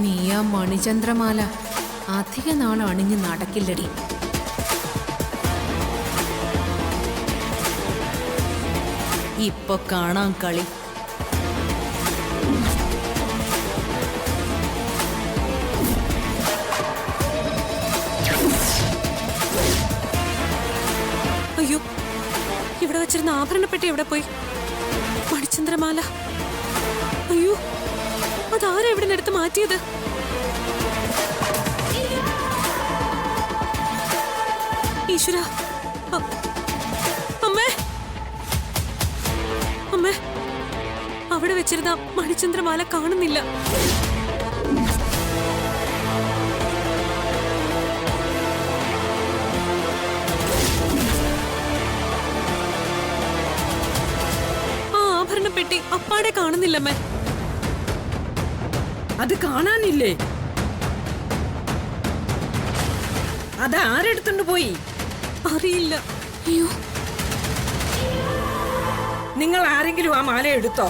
നീ ആ മണിചന്ദ്രമാല അധിക നാൾ അണിഞ്ഞ് നടക്കില്ലടി. ഇപ്പൊ കാണാൻ കളി. അയ്യോ, ഇവിടെ വെച്ചിരുന്ന ആഭരണപ്പെട്ടി എവിടെ പോയി? മണിചന്ദ്രമാല. അയ്യോ, അതാരാ ഇവിടെ എടുത്ത് മാറ്റിയത്? ഈശ്വര, അമ്മേ, അമ്മേ, അവിടെ വെച്ചിരുന്ന മണിചന്ദ്രമാല കാണുന്നില്ല. ആ ആഭരണപ്പെട്ടി അപ്പാടെ കാണുന്നില്ലമ്മേ. അത് കാണാനില്ലേ? അത് ആരെടുത്തോണ്ട് പോയി? അറിയില്ല. അയ്യോ, നിങ്ങൾ ആരെങ്കിലും ആ മാല എടുത്തോ?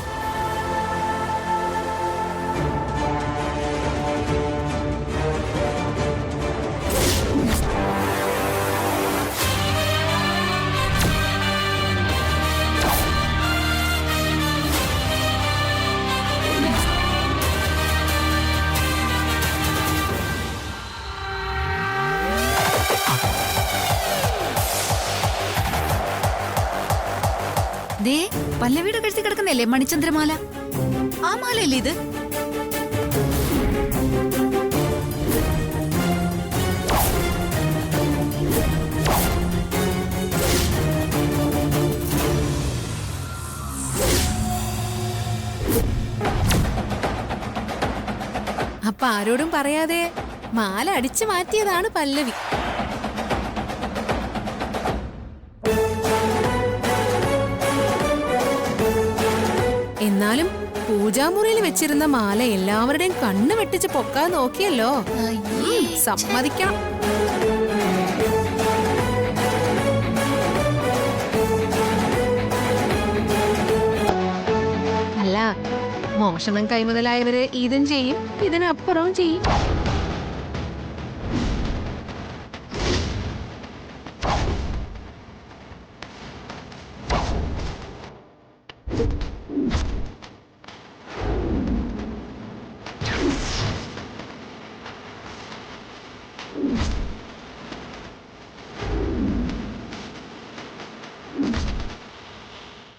ദേ പല്ലവിയുടെ കഴുത്തി കിടക്കുന്നല്ലേ മണിചന്ദ്രമാല? ആ മാലയല്ലേ ഇത്? അപ്പൊ ആരോടും പറയാതെ മാല അടിച്ചു മാറ്റിയതാണ് പല്ലവി. എന്നാലും പൂജാമുറിയിൽ വെച്ചിരുന്ന മാല എല്ലാവരുടെയും കണ്ണ് വെട്ടിച്ച് പൊക്കാൻ നോക്കിയല്ലോ. സമ്മതിക്കണം. അല്ല, മോഷണം കൈമുതലായവര് ഇതും ചെയ്യും, ഇതിനപ്പുറവും ചെയ്യും.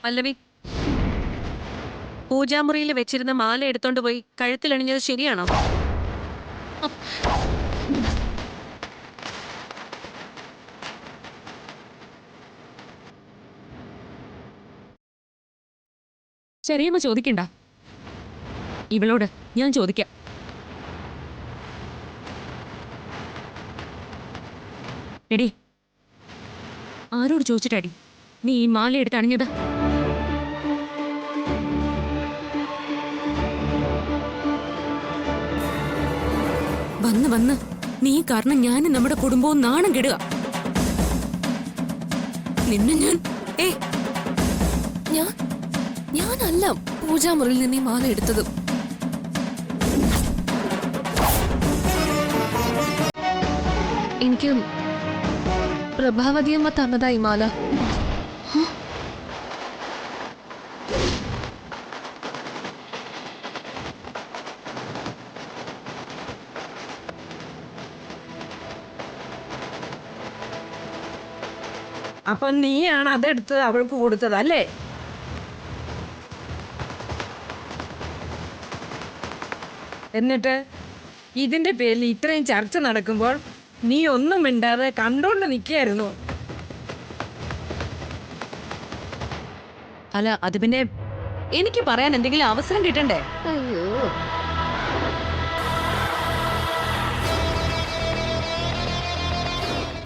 പല്ലവി, പൂജാമുറിയിൽ വെച്ചിരുന്ന മാല എടുത്തോണ്ട് പോയി കഴുത്തിലണിഞ്ഞത് ശരിയാണോ? ചെറിയമ്മ ചോദിക്കണ്ട, ഇവളോട് ഞാൻ ചോദിക്കാം. എടി, ആരോട് ചോദിച്ചിട്ടാടി നീ ഈ മാല എടുത്ത് അണിഞ്ഞത്? വന്ന് വന്ന് നീ കാരണം ഞാനും നമ്മുടെ കുടുംബവും നാണം കെടുക. നിന്നെ ഞാനല്ല പൂജാമുറിയിൽ നിന്ന് ഈ മാല എടുത്തത്. എനിക്ക് പ്രഭാവതിയമ്മ തന്നതായി മാല. അപ്പൊ നീയാണ് അതെടുത്ത് അവൾക്ക് കൊടുത്തത് അല്ലേ? എന്നിട്ട് ഇതിന്റെ പേരിൽ ഇത്രയും ചർച്ച നടക്കുമ്പോൾ നീ ഒന്നും മിണ്ടാതെ കണ്ടോണ്ട് നിൽക്കായിരുന്നു. അല്ല, അത് പിന്നെ എനിക്ക് പറയാൻ എന്തെങ്കിലും അവസരം കിട്ടണ്ടേ? അയ്യോ,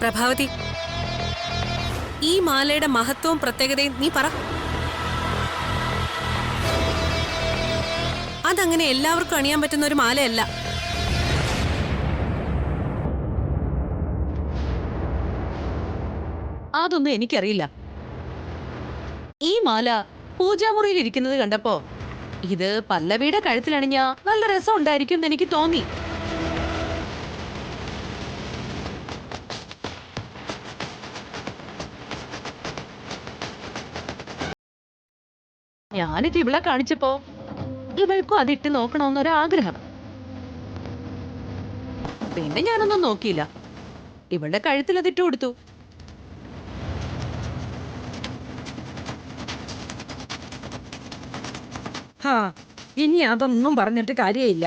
പ്രഭാവതി, ഈ മാലയുടെ മഹത്വവും പ്രത്യേകതയും നീ പറ. അതങ്ങനെ എല്ലാവർക്കും അണിയാൻ പറ്റുന്ന ഒരു മാലയല്ല. അതൊന്നും എനിക്കറിയില്ല. ഈ മാല പൂജാമുറിയിൽ ഇരിക്കുന്നത് കണ്ടപ്പോ ഇത് പല്ലവിയുടെ കഴുത്തിലണിഞ്ഞ നല്ല രസം ഉണ്ടായിരിക്കും എന്ന് എനിക്ക് തോന്നി. ഞാനിത് ഇവളെ കാണിച്ചപ്പോ ഇവൾക്കും അതിട്ട് നോക്കണമെന്നൊരാഗ്രഹം. പിന്നെ ഞാനൊന്നും നോക്കിയില്ല, ഇവളുടെ കഴുത്തിൽ അതിട്ട് കൊടുത്തു. ഹാ, ഇനി അതൊന്നും പറഞ്ഞിട്ട് കാര്യമില്ല.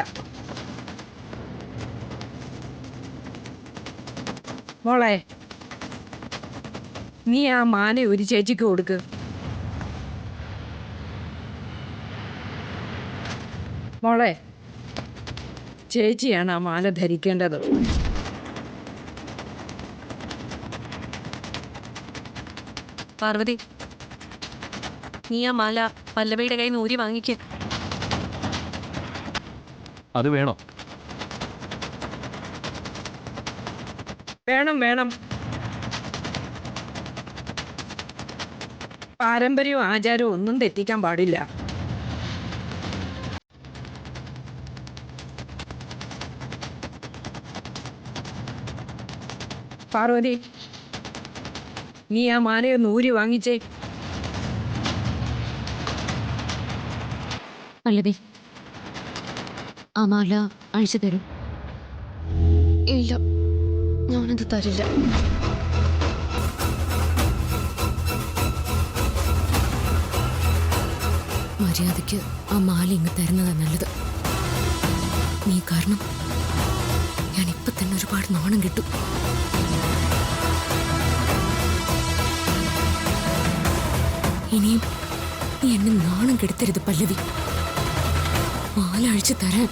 മോളെ, നീ ആ മാല ഒരു ചേച്ചിക്ക് കൊടുക്ക്. മോളെ, ചേച്ചിയാണ് ആ മാല ധരിക്കേണ്ടത്. പാർവതി, നീ ആ മാല പല്ലവിയുടെ കയ്യിൽ നിന്ന് ഊരി വാങ്ങിക്ക. അത് വേണോ? വേണം വേണം. പാരമ്പര്യവും ആചാരവും ഒന്നും തെറ്റിക്കാൻ പാടില്ല. പാർവതി, നീ ആ മാലയൊന്ന് ഊരി വാങ്ങിച്ചേ. പല്ലവി, ആ മാല അഴിച്ചു തരൂ. ഇല്ല, ഞാനത് തരില്ല. മര്യാദയ്ക്ക് ആ മാല ഇങ്ങ് തരുന്നതാ നല്ലത്. നീ കാരണം ഞാൻ ഇപ്പൊ തന്നെ ഒരുപാട് നാണം കിട്ടും. ഇനിയും നീ എന്നെ നാണം കെടുത്തരുത് പല്ലവി. മാല അഴിച്ചു തരാൻ.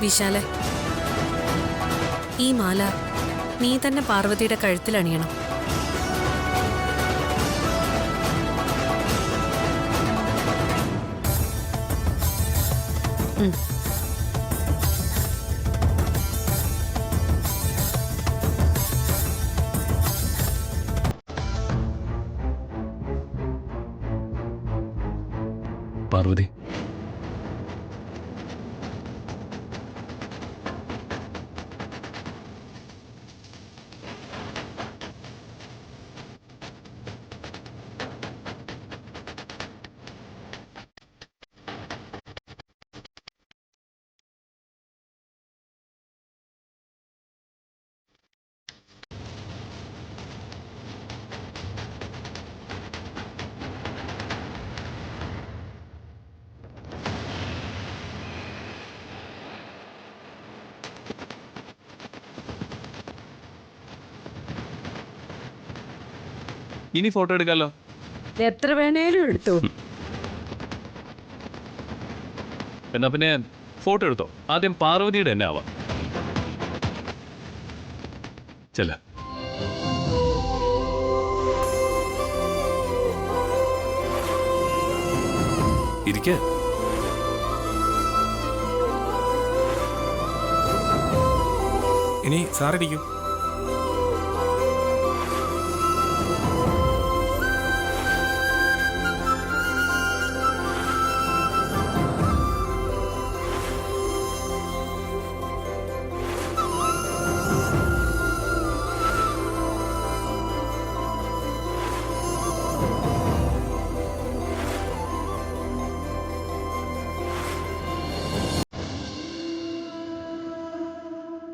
വിശാലെ, ഈ മാല നീ തന്നെ പാർവതിയുടെ കഴുത്തിൽ അണിയണം. പാർവതി, ഇനി ഫോട്ടോ എടുക്കാമല്ലോ. എത്ര വേണേലും എടുത്തു. എന്നാ പിന്നെ ഫോട്ടോ എടുത്തോ. ആദ്യം പാർവതിയുടെ തന്നെ ആവാം. ചെല്ല. ഇരിക്ക. ഇനി സാറിരിക്കൂ.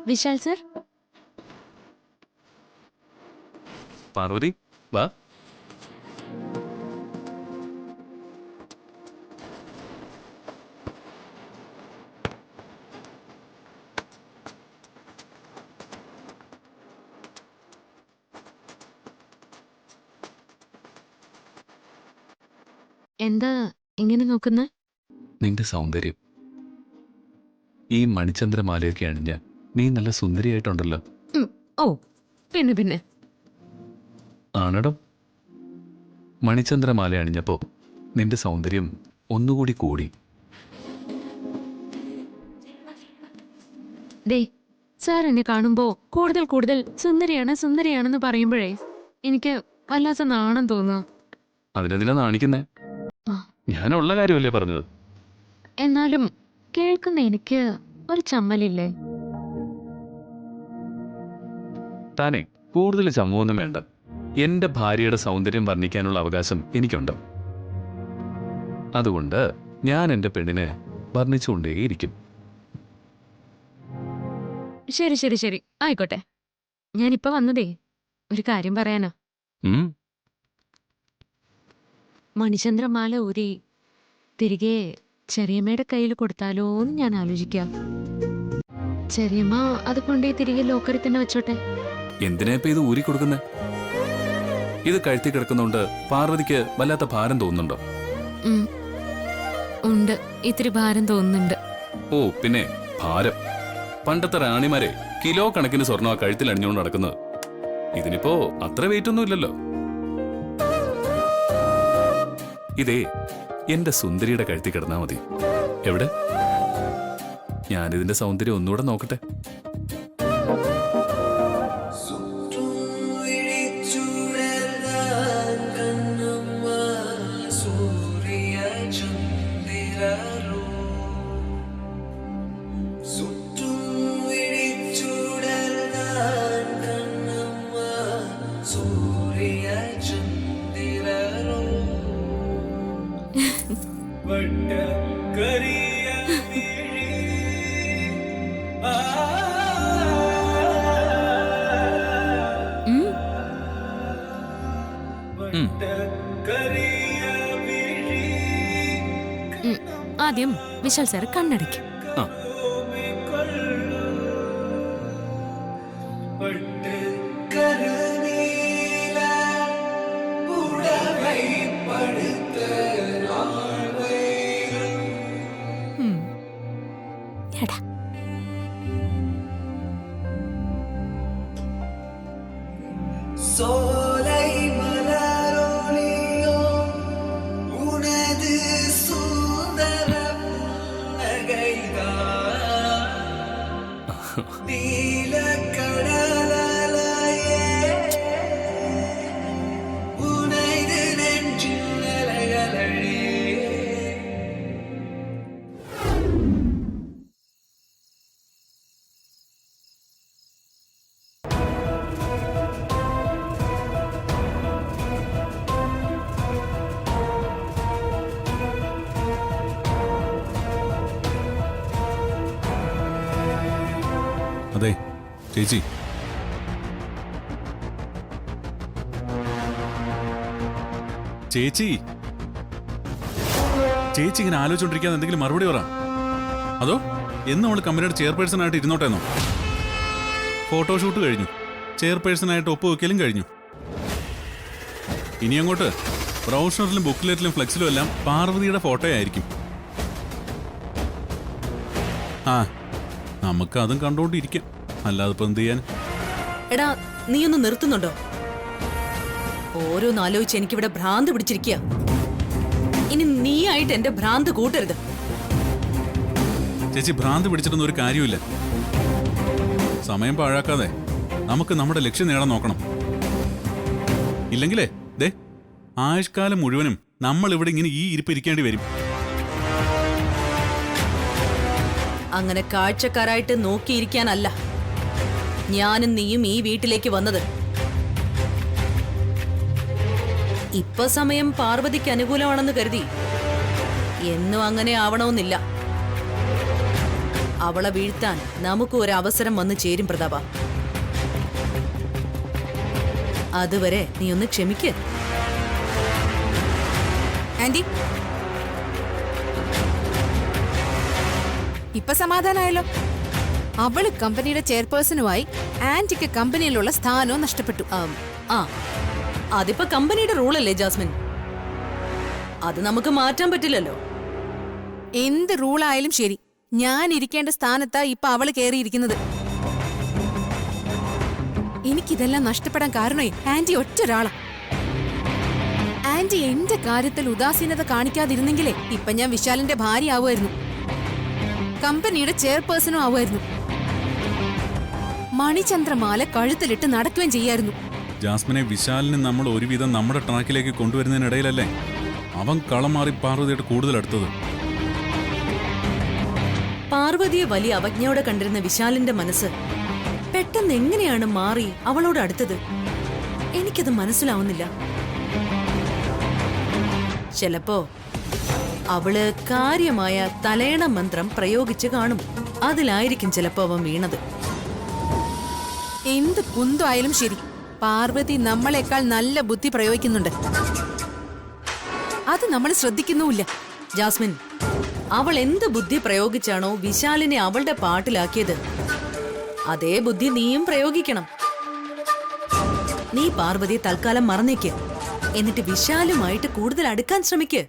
വിശാൽ സർ, പാർവതി വാ. എന്താ ഇങ്ങനെ നോക്കുന്ന? നിന്റെ സൗന്ദര്യം. ഈ മണിചന്ദ്രമാലയൊക്കെ അണിഞ്ഞ നീ നല്ല സുന്ദരിയായിട്ടുണ്ടല്ലോ. ഓ പിന്നെ ആണടം. മണിചന്ദ്രമാല അണിഞ്ഞപ്പോ നിന്റെ സൗന്ദര്യം ഒന്നുകൂടി കൂടി. ദേ, സാർ എന്നെ കാണുമ്പോ കൂടുതൽ സുന്ദരിയാണെന്ന് പറയുമ്പോഴേ എനിക്ക് വല്ലാത്ത നാണം തോന്നുക. അതിനെന്തിനാ നാണിക്കുന്നേ? ഞാനുള്ള കാര്യമല്ലേ പറഞ്ഞത്. എന്നാലും കേൾക്കുന്ന എനിക്ക് ഒരു ചമ്മലില്ലേ? താനെ കൂടുതൽ ചമ്മൊന്നും വേണ്ട. എന്റെ ഭാര്യയുടെ സൗന്ദര്യം വർണ്ണിക്കാനുള്ള അവകാശം എനിക്കുണ്ട്. അതുകൊണ്ട് ഞാൻ എന്റെ പെണ്ണിനെ വർണ്ണിച്ചുകൊണ്ടേയിരിക്കും. ശരി ആയിക്കോട്ടെ. ഞാനിപ്പോ വന്നതേ ഒരു കാര്യം പറയാനാ. മണിചന്ദ്രമാല ഊരി തിരികെ ചെറിയമ്മയുടെ കയ്യിൽ കൊടുത്താലോന്ന് ഞാൻ ആലോചിക്കാം. ചെറിയമ്മ അത് കൊണ്ടേ തിരികെ ലോക്കറിൽ തന്നെ വെച്ചോട്ടെ. എന്തിനാ ഇപ്പൊ ഇത് ഊരി കൊടുക്കുന്നേ? ഇത് കഴുത്തി കിടക്കുന്നോണ്ട് പാർവതിക്ക് വല്ലാത്ത ഭാരം തോന്നുന്നുണ്ടോ? ഉണ്ട്, ഇത്തിരി ഭാരം തോന്നുന്നുണ്ട്. ഓ പിന്നെ ഭാരം. പണ്ടത്തെ റാണിമാരെ കിലോ കണക്കിന് സ്വർണ്ണ കഴുത്തിൽ അണിഞ്ഞുകൊണ്ട് നടക്കുന്നത്. ഇതിനിപ്പോ അത്ര വെയിറ്റ് ഒന്നും ഇല്ലല്ലോ. ഇതേ എന്റെ സുന്ദരിയുടെ കഴുത്തി കിടന്നാ മതി. എവിടെ? ഞാനിതിന്റെ സൗന്ദര്യം ഒന്നുകൂടെ നോക്കട്ടെ. ആദ്യം വിശാൽ സാർ കണ്ണടയ്ക്കും. എടാ അതെ ചേച്ചി, ചേച്ചി ചേച്ചി ഇങ്ങനെ ആലോചിച്ചോണ്ടിരിക്കാതെ എന്തെങ്കിലും മറുപടി പറ. അതോ എന്ന് നമ്മൾ കമ്പനിയുടെ ചെയർപേഴ്സൺ ആയിട്ട് ഇരുന്നോട്ടേന്നോ? ഫോട്ടോഷൂട്ട് കഴിഞ്ഞു, ചെയർപേഴ്സണായിട്ട് ഒപ്പുവെക്കലും കഴിഞ്ഞു. ഇനി അങ്ങോട്ട് ബ്രൗഷറിലും ബുക്ക്ലെറ്റിലും ഫ്ലെക്സിലും എല്ലാം പാർവതിയുടെ ഫോട്ടോയായിരിക്കും. നമുക്ക് അതും കണ്ടോണ്ടിരിക്കാം, അല്ലാതെ ഇപ്പൊ എന്ത് ചെയ്യാൻ? എടാ, നീ ഒന്ന് നിർത്തുന്നുണ്ടോ? ഓരോന്നാലോചിച്ച് എനിക്കിവിടെ ഭ്രാന്ത് പിടിച്ചിരിക്കുക. ഇനി നീ ആയിട്ട് എന്റെ ഭ്രാന്ത് കൂട്ടരുത്. ചേച്ചി, ഭ്രാന്ത് പിടിച്ചിട്ടൊന്നും ഒരു കാര്യമില്ല. സമയം പാഴാക്കാതെ നമുക്ക് നമ്മുടെ ലക്ഷ്യം നേടാൻ നോക്കണം. ഇല്ലെങ്കിലേ ദേ ആയുഷ്കാലം മുഴുവനും നമ്മൾ ഇവിടെ ഇങ്ങനെ ഈ ഇരിപ്പിരിക്കേണ്ടി വരും. അങ്ങനെ കാഴ്ചക്കാരായിട്ട് നോക്കിയിരിക്കാനല്ല ഞാനും നീയും ഈ വീട്ടിലേക്ക് വന്നത്. ഇപ്പൊ സമയം പാർവതിക്ക് അനുകൂലമാണെന്ന് കരുതി എന്നും അങ്ങനെ ആവണമെന്നില്ല. അവളെ വീഴ്ത്താൻ നമുക്ക് ഒരു അവസരം വന്നു ചേരും പ്രതാപ. അതുവരെ നീ ഒന്ന് ക്ഷമിക്ക്. ആന്റി, ഇപ്പൊ സമാധാനായല്ലോ. അവള് കമ്പനിയുടെ ചെയർപേഴ്സണുമായി ആന്റിക്ക് കമ്പനിയിലുള്ള സ്ഥാനവും നഷ്ടപ്പെട്ടു. അതിപ്പോ കമ്പനിയുടെ റൂളല്ലേ ജാസ്മിൻ? അത് നമുക്ക് മാറ്റാൻ പറ്റില്ലല്ലോ. എന്ത് റൂളായാലും ശരി, ഞാൻ ഇരിക്കേണ്ട സ്ഥാനത്താ ഇപ്പൊ അവള് കേറിയിരിക്കുന്നത്. എനിക്കിതെല്ലാം നഷ്ടപ്പെടാൻ കാരണമേ ആന്റി ഒറ്റൊരാളാ. ആന്റി എന്റെ കാര്യത്തിൽ ഉദാസീനത കാണിക്കാതിരുന്നെങ്കിലേ ഇപ്പൊ ഞാൻ വിശാലിന്റെ ഭാര്യ ആവുമായിരുന്നു, കമ്പനിയുടെ ചെയർപേഴ്സണും ആവുമായിരുന്നു, മണിചന്ദ്രമാല കഴുത്തിലിട്ട് നടക്കുകയും ചെയ്യായിരുന്നു. ജാസ്മിനെ വിശാലിന് നമ്മൾ ഒരുവിധം നമ്മുടെ ട്രാക്കിലേക്ക് കൊണ്ടുവരുന്നതിനിടയിലല്ലേ അവൻ കളം മാറി പാർവതിയായിട്ട് കൂടുതൽ അടുത്തത്. പാർവതിയെ വലിയ അവജ്ഞയോടെ കണ്ടിരുന്ന വിശാലിന്റെ മനസ്സ് പെട്ടെന്ന് എങ്ങനെയാണ് മാറി അവളോട് അടുത്തത്? എനിക്കത് മനസ്സിലാവുന്നില്ല. ചിലപ്പോ അവള് കാര്യമായ തലയണ മന്ത്രം പ്രയോഗിച്ച് കാണും. അതിലായിരിക്കും ചിലപ്പോ അവൻ വീണത്. എന്ത് കുന്തമായാലും ശരി, പാർവതി നമ്മളെക്കാൾ നല്ല ബുദ്ധി പ്രയോഗിക്കുന്നുണ്ട്. അത് നമ്മൾ ശ്രദ്ധിക്കുന്നുമില്ല. ജാസ്മിൻ, അവൾ എന്ത് ബുദ്ധി പ്രയോഗിച്ചാണോ വിശാലിനെ അവളുടെ പാട്ടിലാക്കിയത്, അതേ ബുദ്ധി നീയും പ്രയോഗിക്കണം. നീ പാർവതിയെ തൽക്കാലം മറന്നേക്ക്, എന്നിട്ട് വിശാലുമായിട്ട് കൂടുതൽ അടുക്കാൻ ശ്രമിക്ക്.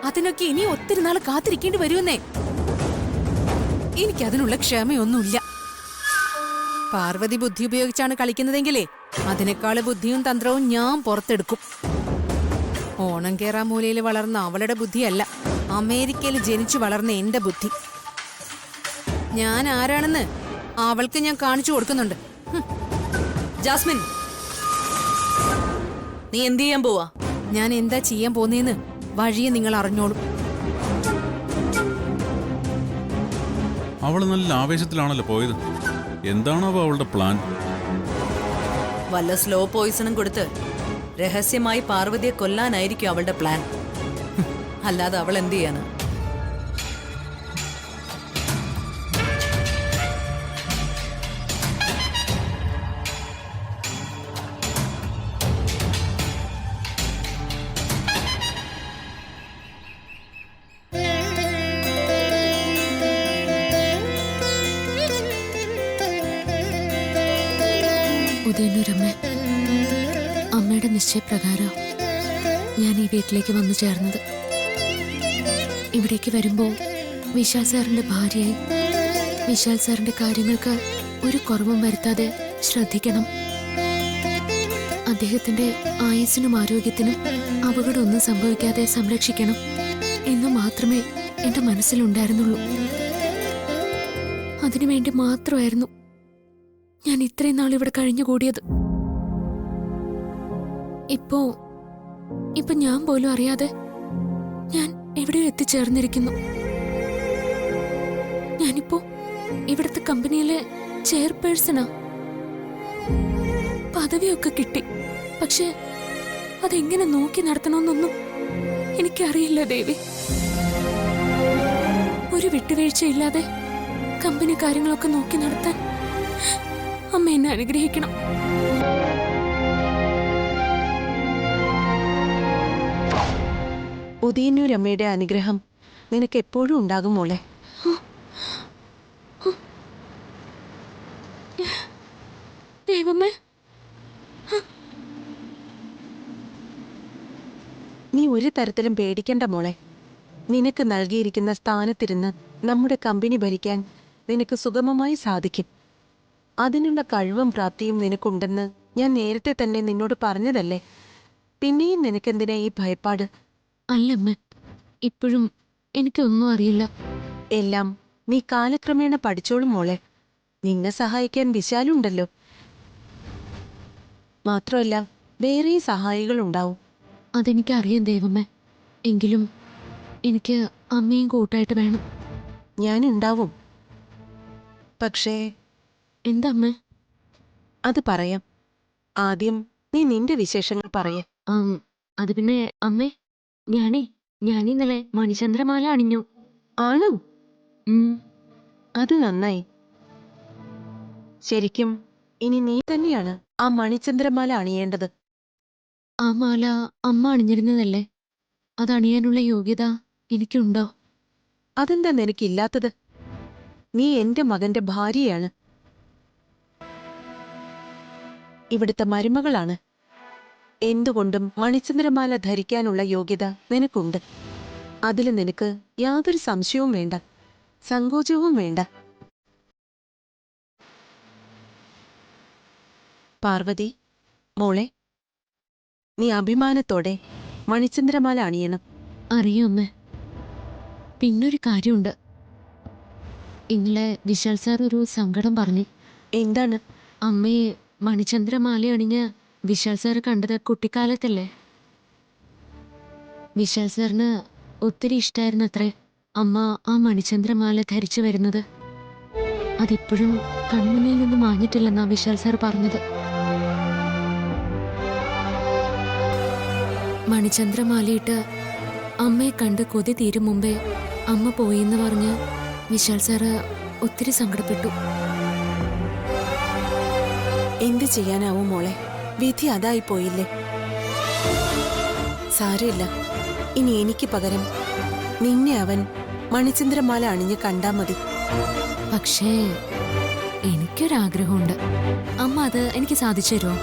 അതിനൊക്കെ ഇനി ഒത്തിരി നാൾ കാത്തിരിക്കേണ്ടി വരുമെന്നേ. എനിക്കതിനുള്ള ക്ഷമയൊന്നുമില്ല. പാർവതി ബുദ്ധി ഉപയോഗിച്ചാണ് കളിക്കുന്നതെങ്കിലേ അതിനേക്കാള് ബുദ്ധിയും തന്ത്രവും ഞാൻ പുറത്തെടുക്കും. ഓണം കേറാ മൂലയിൽ വളർന്ന അവളുടെ ബുദ്ധിയല്ല, അമേരിക്കയിൽ ജനിച്ചു വളർന്ന എന്റെ ബുദ്ധി. ഞാൻ ആരാണെന്ന് അവൾക്ക് ഞാൻ കാണിച്ചു കൊടുക്കുന്നുണ്ട്. ജാസ്മിൻ, നീ എന്ത് ചെയ്യാൻ പോവാ? ഞാൻ എന്താ ചെയ്യാൻ പോന്നേന്ന് വഴിയെ നിങ്ങൾ അറിഞ്ഞോളൂ. അവള് നല്ല ആവേശത്തിലാണല്ലോ പോയത്. എന്താണോ അവളുടെ പ്ലാൻ? വല്ല സ്ലോ പോയിസണും കൊടുത്ത് രഹസ്യമായി പാർവതിയെ കൊല്ലാനായിരിക്കും അവളുടെ പ്ലാൻ. അല്ലാതെ അവൾ എന്ത് ചെയ്യാനാ? ഉദയനൂരമ്മ, അമ്മയുടെ നിശ്ചയപ്രകാരം ഞാൻ ഈ വീട്ടിലേക്ക് വന്നു ചേർന്നത്. ഇവിടേക്ക് വരുമ്പോൾ വിശാൽ സാറിന്റെ ഭാര്യയായി വിശാൽ സാറിന്റെ കാര്യങ്ങൾക്ക് ഒരു കുറവും വരുത്താതെ ശ്രദ്ധിക്കണം. അദ്ദേഹത്തിന്റെ ആയുസ്സിനും ആരോഗ്യത്തിനും അപകടമൊന്നും സംഭവിക്കാതെ സംരക്ഷിക്കണം എന്ന് മാത്രമേ എന്റെ മനസ്സിലുണ്ടായിരുന്നുള്ളൂ. അതിനുവേണ്ടി മാത്രമായിരുന്നു ഞാൻ ഇത്രയും നാൾ ഇവിടെ കഴിഞ്ഞുകൂടിയത്. ഇപ്പോ ഞാൻ പോലും അറിയാതെ ഞാൻ എവിടെയോ എത്തിച്ചേർന്നിരിക്കുന്നു. ഞാനിപ്പോ ഇവിടുത്തെ കമ്പനിയിലെ ചെയർപേഴ്സണാ. പദവിയൊക്കെ കിട്ടി. പക്ഷെ അതെങ്ങനെ നോക്കി നടത്തണമെന്നൊന്നും എനിക്കറിയില്ല ദേവി. ഒരു വിട്ടുവീഴ്ചയില്ലാതെ കമ്പനി കാര്യങ്ങളൊക്കെ നോക്കി നടത്താൻ അമ്മ എന്നെ അനുഗ്രഹിക്കണം. ഉദയന്നൂരമ്മയുടെ അനുഗ്രഹം നിനക്ക് എപ്പോഴും ഉണ്ടാകും മോളെ. ദൈവമേ, നീ ഒരു തരത്തിലും പേടിക്കണ്ട മോളെ. നിനക്ക് നൽകിയിരിക്കുന്ന സ്ഥാനത്തിരുന്ന് നമ്മുടെ കമ്പനി ഭരിക്കാൻ നിനക്ക് സുഗമമായി സാധിക്കും. അതിനുള്ള കഴിവും പ്രാപ്തിയും നിനക്കുണ്ടെന്ന് ഞാൻ നേരത്തെ തന്നെ നിന്നോട് പറഞ്ഞതല്ലേ. പിന്നെയും നിനക്കെന്തിനാ ഈ ഭയപ്പാട്? അല്ലമ്മ, ഇപ്പോഴും എനിക്കൊന്നും അറിയില്ല. എല്ലാം നീ കാലക്രമേണ പഠിച്ചോളും മോളെ. നിന്നെ സഹായിക്കാൻ വിശാലുണ്ടല്ലോ. മാത്രമല്ല വേറെ സഹായികളുണ്ടാവും. അതെനിക്കറിയാം ദൈവമേ. എങ്കിലും എനിക്ക് അമ്മയും കൂട്ടായിട്ട് വേണം. ഞാനുണ്ടാവും. പക്ഷേ എന്താ അമ്മ? അത് പറയാം. ആദ്യം നീ നിന്റെ വിശേഷങ്ങൾ പറയേ. അത് പിന്നെ അമ്മേ, ഞാനിന്നലെ മണിചന്ദ്രമാല അണിഞ്ഞു. ആണോ? അത് നന്നായി. ശരിക്കും ഇനി നീ തന്നെയാണ് ആ മണിചന്ദ്രമാല അണിയേണ്ടത്. ആ മാല അമ്മ അണിഞ്ഞിരുന്നതല്ലേ? അതണിയാനുള്ള യോഗ്യത എനിക്കുണ്ടോ? അതെന്താ നിനക്കില്ലാത്തത്? നീ എന്റെ മകന്റെ ഭാര്യയാണ്, ഇവിടുത്തെ മരുമകളാണ്. എന്തുകൊണ്ടും മണിചന്ദ്രമാല ധരിക്കാനുള്ള യോഗ്യത നിനക്കുണ്ട്. അതിൽ നിനക്ക് യാതൊരു സംശയവും വേണ്ട, സങ്കോചവും വേണ്ട. പാർവതി മോളെ, നീ അഭിമാനത്തോടെ മണിചന്ദ്രമാല അണിയണം. അറിയാമേ. പിന്നൊരു കാര്യമുണ്ട്. ഇന്നലെ വിശാൽ സാർ ഒരു സങ്കടം പറഞ്ഞു. എന്താണ്? അമ്മയെ മണിചന്ദ്രമാല അണിഞ്ഞ് വിശാൽ സാർ കണ്ടത് കുട്ടിക്കാലത്തല്ലേ. വിശാൽ സാറിന് ഒത്തിരി ഇഷ്ടമായിരുന്നത്രേ അമ്മ ആ മണിചന്ദ്രമാല ധരിച്ചു വരുന്നത്. അതിപ്പോഴും കൺമുന്നിൽ നിന്ന് മാഞ്ഞിട്ടില്ലെന്നാ വിശാൽ സാർ പറഞ്ഞത്. മണിചന്ദ്രമാലയിട്ട് അമ്മയെ കണ്ട് കൊതി തീരും മുമ്പേ അമ്മ പോയിന്ന് പറഞ്ഞ് വിശാൽ സാറ് ഒത്തിരി സങ്കടപ്പെട്ടു. എന്ത് ചെയ്യാനാവും മോളെ, വിധി അതായി പോയില്ലേ. സാരമില്ല, ഇനി എനിക്ക് പകരം നിന്നെ അവൻ മണിചന്ദ്രമാല അണിഞ്ഞ് കണ്ടാ മതി. പക്ഷേ എനിക്കൊരാഗ്രഹമുണ്ട്. അമ്മ അത് എനിക്ക് സാധിച്ചു തരുമോ?